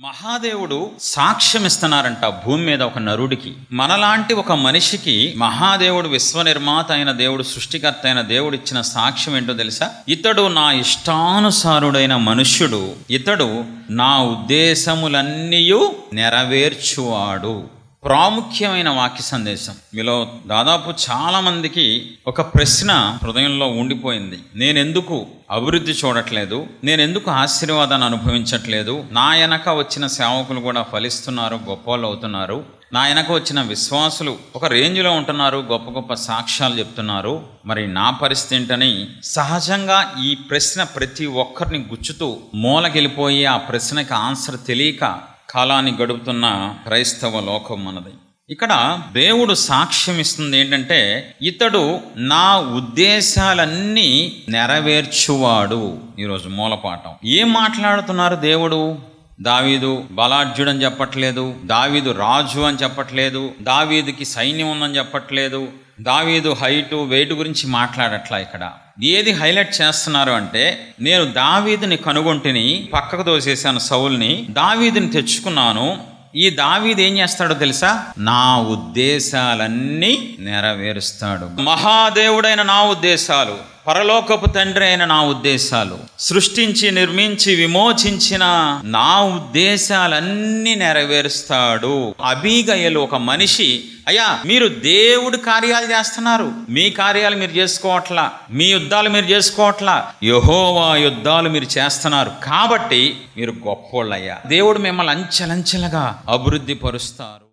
మహాదేవుడు సాక్ష్యం ఇస్తున్నారంట భూమి మీద ఒక నరుడికి. మనలాంటి ఒక మనిషికి మహాదేవుడు, విశ్వనిర్మాత అయిన దేవుడు, సృష్టికర్త అయిన దేవుడు ఇచ్చిన సాక్ష్యం ఏంటో తెలుసా? ఇతడు నా ఇష్టానుసారుడైన మనుష్యుడు, ఇతడు నా ఉద్దేశములన్నీ నెరవేర్చువాడు. ప్రాముఖ్యమైన వాక్య సందేశం. మీలో దాదాపు చాలా మందికి ఒక ప్రశ్న హృదయంలో ఉండిపోయింది. నేనెందుకు అభివృద్ధి చూడట్లేదు, నేనెందుకు ఆశీర్వాదాన్ని అనుభవించట్లేదు, నా వెనక వచ్చిన సేవకులు కూడా ఫలిస్తున్నారు, గొప్పవాళ్ళు అవుతున్నారు, నా వెనక వచ్చిన విశ్వాసులు ఒక రేంజ్లో ఉంటున్నారు, గొప్ప గొప్ప సాక్ష్యాలు చెప్తున్నారు, మరి నా పరిస్థితి ఏంటని సహజంగా ఈ ప్రశ్న ప్రతి ఒక్కరిని గుచ్చుతూ మూలకెళ్ళిపోయి ఆ ప్రశ్నకి ఆన్సర్ తెలియక కాలాన్ని గడుపుతున్న క్రైస్తవ లోకం మనది. ఇక్కడ దేవుడు సాక్ష్యం ఇస్తుంది ఏంటంటే, ఇతడు నా ఉద్దేశాలన్నీ నెరవేర్చువాడు. ఈరోజు మూలపాఠం. ఏం మాట్లాడుతున్నారు దేవుడు? దావీదు బలాఢ్యుడని చెప్పట్లేదు, దావీదు రాజు అని చెప్పట్లేదు, దావీదుకి సైన్యం ఉందని చెప్పట్లేదు, దావీదు హైటు వెయిట్ గురించి మాట్లాడట్లా. ఇక్కడ ఏది హైలైట్ చేస్తున్నారు అంటే, నేను దావీదుని కనుగొంటిని, పక్కకు తోసేసాను సౌల్ని, దావీదుని తెచ్చుకున్నాను. ఈ దావీదు ఏం చేస్తాడో తెలుసా? నా ఉద్దేశాలన్నీ నెరవేరుస్తాడు. మహాదేవుడైన నా ఉద్దేశాలు, పరలోకపు తండ్రి అయిన నా ఉద్దేశాలు, సృష్టించి నిర్మించి విమోచించిన నా ఉద్దేశాలన్నీ నెరవేరుస్తాడు. అబీగయలు ఒక మనిషి, అయ్యా మీరు దేవుడి కార్యాలు చేస్తున్నారు, మీ కార్యాలు మీరు చేసుకోవట్లా, మీ యుద్ధాలు మీరు చేసుకోవట్లా, యెహోవా యుద్ధాలు మీరు చేస్తున్నారు, కాబట్టి మీరు గొప్పోళ్ళయ్యా, దేవుడు మిమ్మల్ని అంచెలంచెలుగా అభివృద్ధి పరుస్తారు.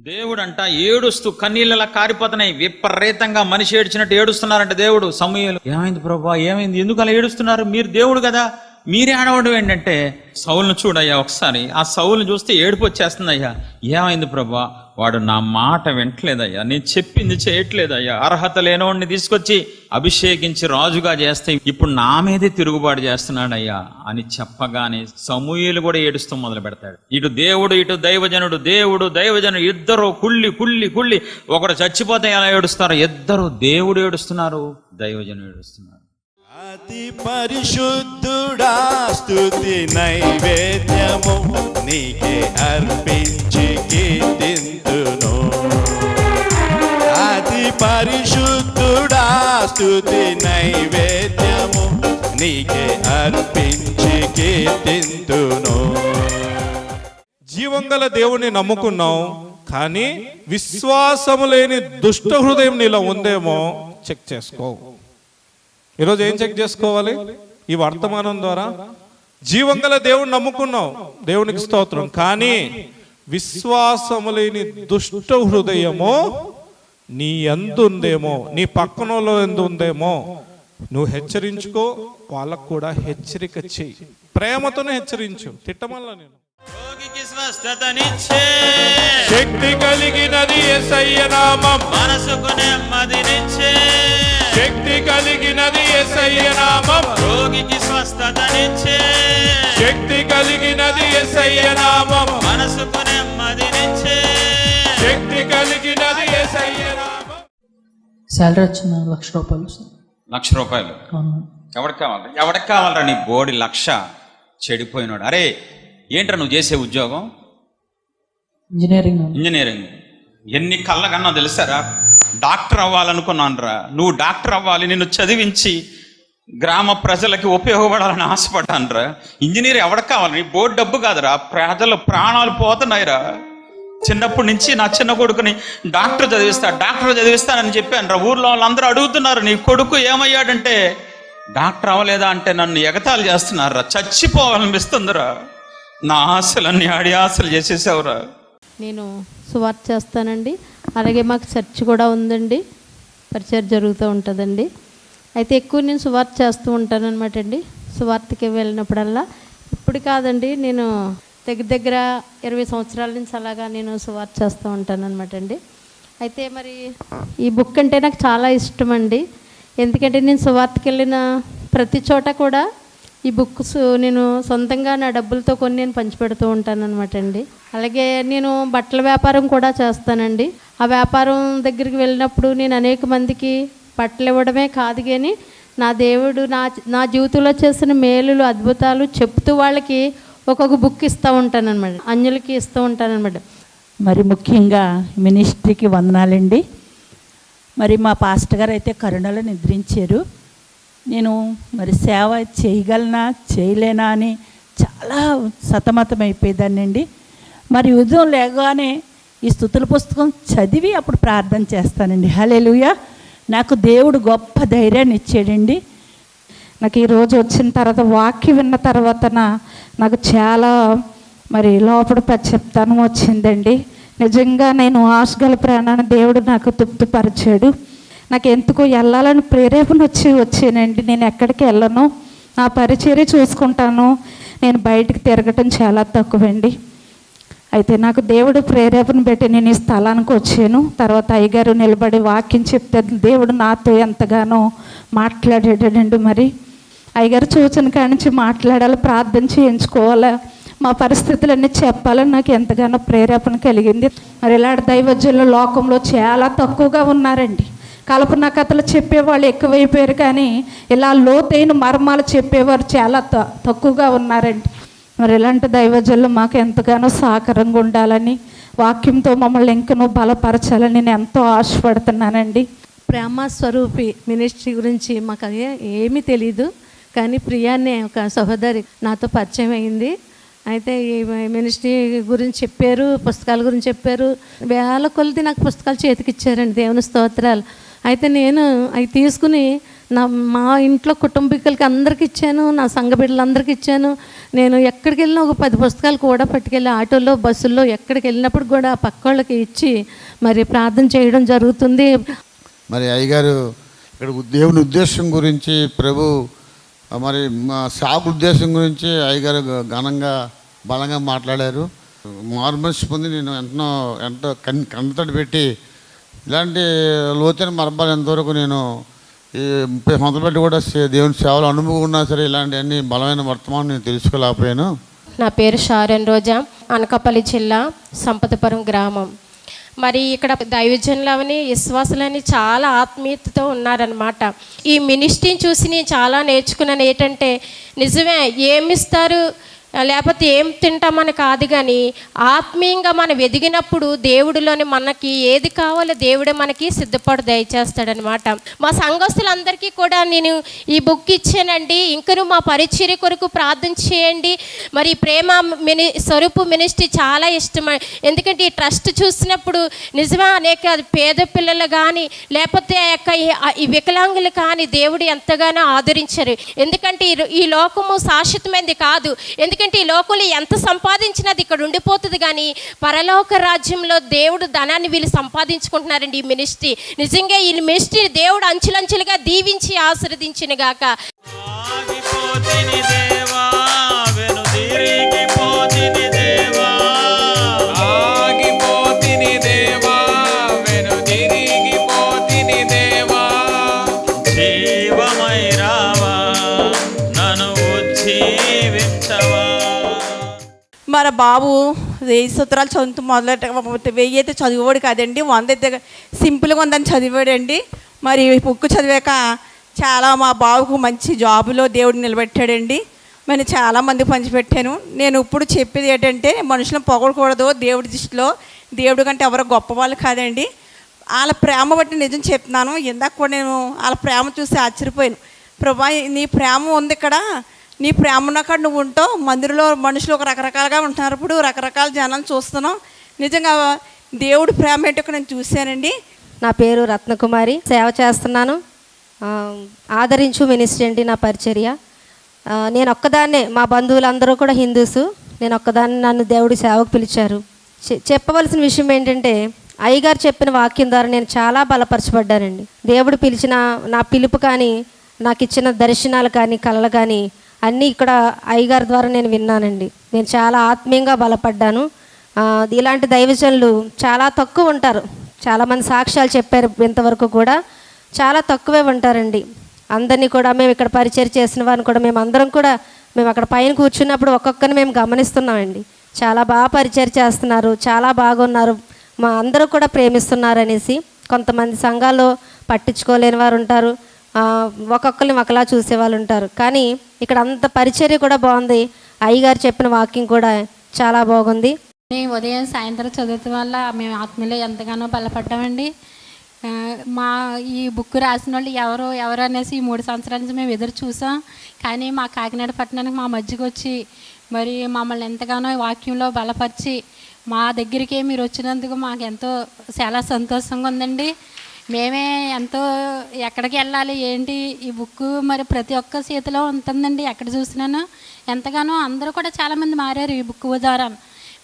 దేవుడంట ఏడుస్తూ కన్నీళ్ళలా కారిపోతున్నాయి, విపరీతంగా మనిషి ఏడ్చినట్టు ఏడుస్తున్నారంట. దేవుడు సమూయేలు, ఏమైంది ప్రభా, ఏమైంది, ఎందుకు అలా ఏడుస్తున్నారు, మీరు దేవుడు కదా, మీరే ఆడవడం ఏంటంటే, సౌలును చూడయ్యా ఒకసారి. ఆ సౌలును చూస్తే ఏడుపు వచ్చేస్తుందయ్యా. ఏమైంది ప్రభా, వాడు నా మాట వింటలేదయ్యా, నేను చెప్పింది చేయట్లేదయ్యా, అర్హత లేనోడిని తీసుకొచ్చి అభిషేకించి రాజుగా చేస్తే ఇప్పుడు నా మీదే తిరుగుబాటు చేస్తున్నాడయ్యా అని చెప్పగానే సమూయేలు కూడా ఏడుస్తూ మొదలు పెడతాడు. ఇటు దేవుడు, ఇటు దైవజనుడు, దేవుడు దైవజనుడు ఇద్దరు కుళ్ళి కుళ్ళి కుళ్ళి, ఒకడు చచ్చిపోతే ఎలా ఏడుస్తారు, ఇద్దరు దేవుడు ఏడుస్తున్నారు, దైవజనుడు ఏడుస్తున్నారు. అతి పరిశుద్ధుడా, స్తుతి నైవేద్యము నీకే అర్పించి కీర్తింతును. అతి పరిశుద్ధుడా, స్తుతి నైవేద్యము నీకే అర్పించి కీర్తింతును. జీవంగల దేవుని నమ్ముకున్నావు, కానీ విశ్వాసము లేని దుష్ట హృదయం నీలో ఉందేమో చెక్ చేసుకో. ఈరోజు ఏం చెక్ చేసుకోవాలి? ఈ వర్తమానం ద్వారా జీవంగల దేవుని నమ్ముకున్నావు, దేవునికి స్తోత్రం, కానీ విశ్వాసము లేని దుష్ట హృదయమో నీ ఎందుందేమో, నీ పక్కనలో ఎందుందేమో నువ్వు హెచ్చరించుకో. వాళ్ళకు కూడా హెచ్చరిక చెయ్యి, ప్రేమతోనే హెచ్చరించు, తిట్టమల్లా. నేను శక్తి కలిగినది యేసయ్య నామం, మనసుకు నెమ్మదినిచ్చే శక్తి కలిగినది యేసయ్య నామం, రోగికి స్వస్థతనిచ్చే శక్తి కలిగినది యేసయ్య నామం, మనసుకు నెమ్మదినిచ్చే శక్తి కలిగినది యేసయ్య నామం. శాలరీ వచ్చింది ₹1,00,000 సార్. ₹1,00,000 ఎవరికి కావాలి? ఎవరికి కావాలరా నీ బోడి? 1,00,000 చెడిపోయినాడు. అరే ఏంట్రా నువ్వు చేసే ఉద్యోగం? ఇంజనీరింగ్. ఎన్ని కళ్ళ కన్నా తెలుసారా? డాక్టర్ అవ్వాలనుకున్నాను రా. నువ్వు డాక్టర్ అవ్వాలి, నిన్ను చదివించి గ్రామ ప్రజలకి ఉపయోగపడాలని ఆశపడ్డాను రా. ఇంజనీర్ ఎవరికి కావాలి? నీ బోర్డు డబ్బు కాదురా, ప్రజల ప్రాణాలు పోతున్నాయిరా. చిన్నప్పటి నుంచి నా చిన్న కొడుకుని డాక్టర్ చదివిస్తానని చెప్పాను రా. ఊర్లో వాళ్ళందరూ అడుగుతున్నారు, నీ కొడుకు ఏమయ్యాడంటే, డాక్టర్ అవ్వలేదా అంటే నన్ను ఎగతాళి చేస్తున్నారు రా. చచ్చిపోవాలనిపిస్తుందిరా. నా ఆశలన్నీ ఆడి ఆశలు చేసేసావురా. నేను సువార్త చేస్తానండి, అలాగే మాకు చర్చ్ కూడా ఉందండి, పరిచయం జరుగుతూ ఉంటుందండి. అయితే ఎక్కువ నేను సువార్త చేస్తూ ఉంటానన్నమాట అండి. సువార్తకి వెళ్ళినప్పుడల్లా, ఇప్పుడు కాదండి, నేను దగ్గర 20 సంవత్సరాల నుంచి అలాగా నేను సువార్త చేస్తూ ఉంటానన్నమాట అండి. అయితే మరి ఈ బుక్ అంటే నాకు చాలా ఇష్టం అండి. ఎందుకంటే నేను సువార్తకి వెళ్ళిన ప్రతి చోట కూడా ఈ బుక్స్ నేను సొంతంగా నా డబ్బులతో కొని నేను పంచిపెడుతూ ఉంటాను అనమాట అండి. అలాగే నేను బట్టల వ్యాపారం కూడా చేస్తానండి. ఆ వ్యాపారం దగ్గరికి వెళ్ళినప్పుడు నేను అనేక మందికి బట్టలు ఇవ్వడమే కాదు, కానీ నా దేవుడు నా జీవితంలో చేసిన మేలులు అద్భుతాలు చెప్తూ వాళ్ళకి ఒక్కొక్క బుక్ ఇస్తూ ఉంటానన్నమాట, అన్యులకి ఇస్తూ ఉంటానన్నమాట. మరి ముఖ్యంగా మినిస్ట్రీకి వందనాలండి. మరి మా పాస్టర్ గారు అయితే కరుణలో నిద్రించారు. నేను మరి సేవ చేయగలనా చేయలేనా అని చాలా సతమతం అయిపోయేదాన్నండి. మరి ఉదయం లేగానే ఈ స్తుతుల పుస్తకం చదివి అప్పుడు ప్రార్థన చేస్తానండి. హల్లెలూయా. నాకు దేవుడు గొప్ప ధైర్యాన్ని ఇచ్చాడండి. నాకు ఈరోజు వచ్చిన తర్వాత వాక్యం విన్న తర్వాత నాకు చాలా మరి లోపల పశ్చాత్తాపం వచ్చిందండి. నిజంగా నేను ఆశగల ప్రాణాన్ని దేవుడు నాకు తృప్తిపరిచాడు. నాకు ఎందుకు వెళ్ళాలని ప్రేరేపణ వచ్చానండి. నేను ఎక్కడికి వెళ్ళను, నా పరిచర్య చూసుకుంటాను, నేను బయటికి తిరగటం చాలా తక్కువండి. అయితే నాకు దేవుడు ప్రేరేపణ పెట్టి నేను ఈ స్థలానికి వచ్చాను. తర్వాత అయ్యగారు నిలబడి వాక్యం చెప్తే దేవుడు నాతో ఎంతగానో మాట్లాడాడండి. మరి అయ్యగారు సూచన కాడి నుంచి మాట్లాడాలి, ప్రార్థన చేయించుకోవాలి, మా పరిస్థితులన్నీ చెప్పాలని నాకు ఎంతగానో ప్రేరేపణ కలిగింది. మరి ఇలాంటి దైవజ్ఞులు లోకంలో చాలా తక్కువగా ఉన్నారండి. కల్పన కథలు చెప్పేవాళ్ళు ఎక్కువైపోయారు, కానీ ఇలా లోతైన మర్మాలు చెప్పేవారు చాలా తక్కువగా ఉన్నారండి. మరి ఇలాంటి దైవజ్ఞులు మాకు ఎంతగానో సహకారంగా ఉండాలని, వాక్యంతో మమ్మల్ని ఇంకనూ బలపరచాలని నేను ఎంతో ఆశపడుతున్నానండి. ప్రేమ స్వరూపి మినిస్ట్రీ గురించి మాకు అది ఏమీ తెలీదు, కానీ ప్రియా అనే ఒక సహోదరి నాతో పరిచయం అయింది. అయితే ఈ మినిస్ట్రీ గురించి చెప్పారు, పుస్తకాల గురించి చెప్పారు. వేల కొలది నాకు పుస్తకాలు చేతికి ఇచ్చారండి, దేవుని స్తోత్రాలు. అయితే నేను అవి తీసుకుని మా ఇంట్లో కుటుంబీకులకి అందరికి ఇచ్చాను, నా సంఘ బిడ్డలందరికీ ఇచ్చాను. నేను ఎక్కడికి వెళ్ళినా ఒక 10 పుస్తకాలు కూడా పట్టుకెళ్ళి ఆటోలో బస్సుల్లో ఎక్కడికి వెళ్ళినప్పుడు కూడా పక్క వాళ్ళకి ఇచ్చి మరి ప్రార్థన చేయడం జరుగుతుంది. మరి అయ్యగారు ఇక్కడ దేవుని ఉద్దేశం గురించి, ప్రభు మరి మా సాగు ఉద్దేశం గురించి అయ్యగారు ఘనంగా బలంగా మాట్లాడారు. మార్మల్స్ పొంది నేను ఎంతో కంటతడి పెట్టి ఇలాంటి లోతైన మర్మాలు ఎంతవరకు నేను ఈ 30 సంవత్సరాలు పెట్టి కూడా దేవుని సేవలు అనుభవం ఉన్నా సరే ఇలాంటివన్నీ బలమైన వర్తమానం నేను తెలుసుకోలేకపోయాను. నా పేరు షారన్ రోజా, అనకాపల్లి జిల్లా సంపతపురం గ్రామం. మరి ఇక్కడ దైవజనులని విశ్వాసులని చాలా ఆత్మీయతతో ఉన్నారనమాట. ఈ మినిస్ట్రీని చూసి నేను చాలా నేర్చుకున్నాను. ఏంటంటే నిజమే, ఏమిస్తారు లేకపోతే ఏం తింటామని కాదు, కానీ ఆత్మీయంగా మనం ఎదిగినప్పుడు దేవుడిలోని మనకి ఏది కావాలో దేవుడే మనకి సిద్ధపడి దయచేస్తాడనమాట. మా సంఘస్థులందరికీ కూడా నేను ఈ బుక్ ఇచ్చానండి. ఇంకను మా పరిచర్య కొరకు ప్రార్థన చేయండి. మరి ప్రేమ స్వరూపు మినిస్ట్రీ చాలా ఇష్టం. ఎందుకంటే ఈ ట్రస్ట్ చూసినప్పుడు నిజమే అనేక పేద పిల్లలు కానీ లేకపోతే ఈ వికలాంగులు కానీ దేవుడు ఎంతగానో ఆదరించారు. ఎందుకంటే ఈ లోకము శాశ్వతమైనది కాదు. ఎందుకంటే ఈ లోకంలో ఎంత సంపాదించినది ఇక్కడ ఉండిపోతుంది, కానీ పరలోక రాజ్యంలో దేవుడు ధనాన్ని వీళ్ళు సంపాదించుకుంటున్నారండి. ఈ మినిస్ట్రీ నిజంగా ఈ మినిస్ట్రీ దేవుడు అంచులంచులుగా దీవించి ఆశీర్వదించిన గాక. మన బాబు 1000 సూత్రాలు చదువుతూ మొదలెట్ట 1000 అయితే చదివాడు కాదండి, 100 అయితే సింపుల్గా ఉందని చదివాడండి. మరి బుక్ చదివాక చాలా మా బాబుకు మంచి జాబులో దేవుడు నిలబెట్టాడండి. మరి చాలామంది పంచిపెట్టాను. నేను ఇప్పుడు చెప్పేది ఏంటంటే మనుషులను పొగడకూడదు. దేవుడి దృష్టిలో దేవుడి కంటే ఎవరో గొప్పవాళ్ళు కాదండి. వాళ్ళ ప్రేమ బట్టి నిజం చెప్తున్నాను. ఇందాక కూడా నేను వాళ్ళ ప్రేమ చూసి ఆశ్చర్యపోయాను. ప్రభా, నీ ప్రేమ ఉంది ఇక్కడ, నీ ప్రేమ ఉన్నక్కడ నువ్వు ఉంటావు. మందిరంలో మనుషులు ఒక రకరకాలుగా ఉంటున్నారు, ఇప్పుడు రకరకాల జనాలు చూస్తున్నాం. నిజంగా దేవుడి ప్రేమ ఏంటో నేను చూశానండి. నా పేరు రత్నకుమారి, సేవ చేస్తున్నాను. ఆదరించు మినిస్ట్రీ అండి నా పరిచర్య. నేను ఒక్కదాన్నే, మా బంధువులందరూ కూడా హిందూసు, నేను ఒక్కదాన్ని నన్ను దేవుడి సేవకు పిలిచారు. చెప్పవలసిన విషయం ఏంటంటే అయ్యగారు చెప్పిన వాక్యం ద్వారా నేను చాలా బలపరచబడ్డానండి. దేవుడు పిలిచిన నా పిలుపు కానీ, నాకు ఇచ్చిన దర్శనాలు కానీ, కళలు కానీ అన్నీ ఇక్కడ అయ్యగారి ద్వారా నేను విన్నానండి. నేను చాలా ఆత్మీయంగా బలపడ్డాను. ఇలాంటి దైవజనులు చాలా తక్కువ ఉంటారు. చాలామంది సాక్ష్యాలు చెప్పారు, ఇంతవరకు కూడా చాలా తక్కువే ఉంటారండి. అందరినీ కూడా మేము ఇక్కడ పరిచయం చేసిన వారిని కూడా మేము అక్కడ పైన కూర్చున్నప్పుడు ఒక్కొక్కరిని మేము గమనిస్తున్నామండి. చాలా బాగా పరిచయం చేస్తున్నారు, చాలా బాగున్నారు, మా అందరూ కూడా ప్రేమిస్తున్నారు అనేసి. కొంతమంది సంఘాల్లో పట్టించుకోలేని వారు ఉంటారు, ఒక్కొక్కరిని ఒకలా చూసేవాళ్ళు ఉంటారు. కానీ ఇక్కడ అంత పరిచర్య కూడా బాగుంది. అయ్యగారు చెప్పిన వాక్యం కూడా చాలా బాగుంది. ఉదయం సాయంత్రం చదువుతాం వల్ల మేము ఆత్మీయులు ఎంతగానో బలపడ్డామండి. మా ఈ బుక్ రాసిన వాళ్ళు ఎవరు అనేసి ఈ 3 సంవత్సరాల నుంచి మేము ఎదురు చూసాం. కానీ మా కాకినాడ పట్టణానికి మా మధ్యకి వచ్చి మరి మమ్మల్ని ఎంతగానో వాక్యంలో బలపరిచి మా దగ్గరికి మీరు వచ్చినందుకు మాకు ఎంతో చాలా సంతోషంగా ఉందండి. మేమే ఎంతో ఎక్కడికి వెళ్ళాలి ఏంటి ఈ బుక్ మరి ప్రతి ఒక్క చేతిలో ఉంటుందండి. ఎక్కడ చూసినాను ఎంతగానో అందరూ కూడా చాలామంది మారారు ఈ బుక్ ద్వారా.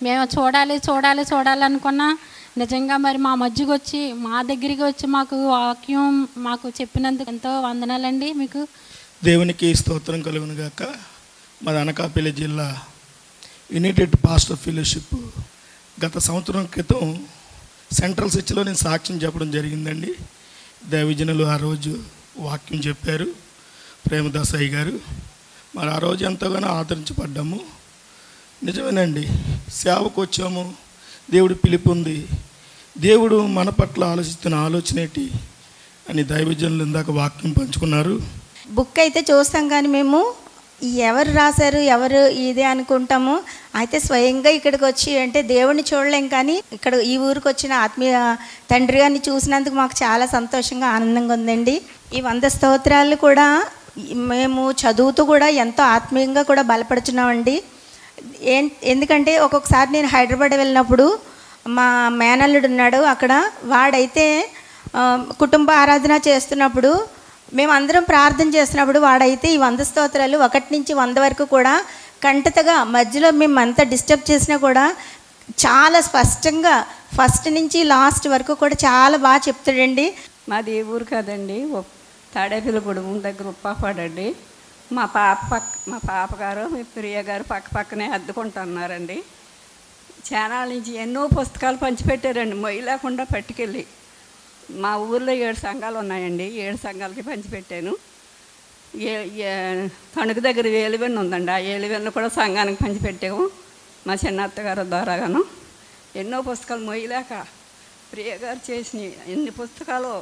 మేము చూడాలి అనుకున్నా నిజంగా మరి మా మధ్యకి వచ్చి మా దగ్గరికి వచ్చి మాకు వాక్యం మాకు చెప్పినందుకు ఎంతో వందనాలండి మీకు. దేవునికి స్తోత్రం కలుగును గాక. మాది అనకాపల్లి జిల్లా యునైటెడ్ పాస్టర్ ఫెలోషిప్ గత సంవత్సరం క్రితం సెంట్రల్ చర్చిలో నేను సాక్ష్యం చెప్పడం జరిగిందండి. దైవజనులు ఆ రోజు వాక్యం చెప్పారు, ప్రేమదాస్ అయ్య గారు. మరి ఆ రోజు ఎంతగానో ఆదరించబడ్డాము. నిజమేనండి, సేవకు వచ్చాము, దేవుడు పిలుపు ఉంది, దేవుడు మన పట్ల ఆలోచిస్తున్న ఆలోచన ఏంటి అని దైవజనులు ఇందాక వాక్యం పంచుకున్నారు. బుక్ అయితే చూస్తాం కానీ మేము ఎవరు రాశారు ఎవరు ఇదే అనుకుంటాము. అయితే స్వయంగా ఇక్కడికి వచ్చి అంటే దేవుడిని చూడలేం, కానీ ఇక్కడ ఈ ఊరికి వచ్చిన ఆత్మీయ తండ్రి గారిని చూసినందుకు మాకు చాలా సంతోషంగా ఆనందంగా ఉందండి. ఈ 100 స్తోత్రాలు కూడా మేము చదువుతూ కూడా ఎంతో ఆత్మీయంగా కూడా బలపడుతున్నామండి. ఎందుకంటే ఒక్కొక్కసారి నేను హైదరాబాద్ వెళ్ళినప్పుడు మా మేనల్లుడు ఉన్నాడు అక్కడ, వాడైతే కుటుంబ ఆరాధన చేస్తున్నప్పుడు మేమందరం ప్రార్థన చేస్తున్నప్పుడు వాడైతే ఈ 100 స్తోత్రాలు 1 నుంచి 100 వరకు కూడా కంటతగా మధ్యలో మేము అంతా డిస్టర్బ్ చేసినా కూడా చాలా స్పష్టంగా ఫస్ట్ నుంచి లాస్ట్ వరకు కూడా చాలా బాగా చెప్తాడండి. మాది ఊరు కాదండి, తాడేపల్లిగూడెం దగ్గర ఉప్పాపాడండి. మా పాపగారు మీ ప్రియ గారు పక్కనే అద్దుకుంటున్నారండి. ఛానల్ నుంచి ఎన్నో పుస్తకాలు పంచిపెట్టారండి, మొయ్యి లేకుండా పట్టుకెళ్ళి. మా ఊర్లో 7 సంఘాలు ఉన్నాయండి, 7 సంఘాలకి పంచిపెట్టాను. తణుకు దగ్గర ఏలువెన్ను ఉందండి, ఆ ఏలువెన్ను కూడా సంఘానికి పంచిపెట్టాము మా చిన్నత్తగారు ద్వారాగాను. ఎన్నో పుస్తకాలు మొయ్యలేక ప్రియ గారు చేసిన ఎన్ని పుస్తకాలు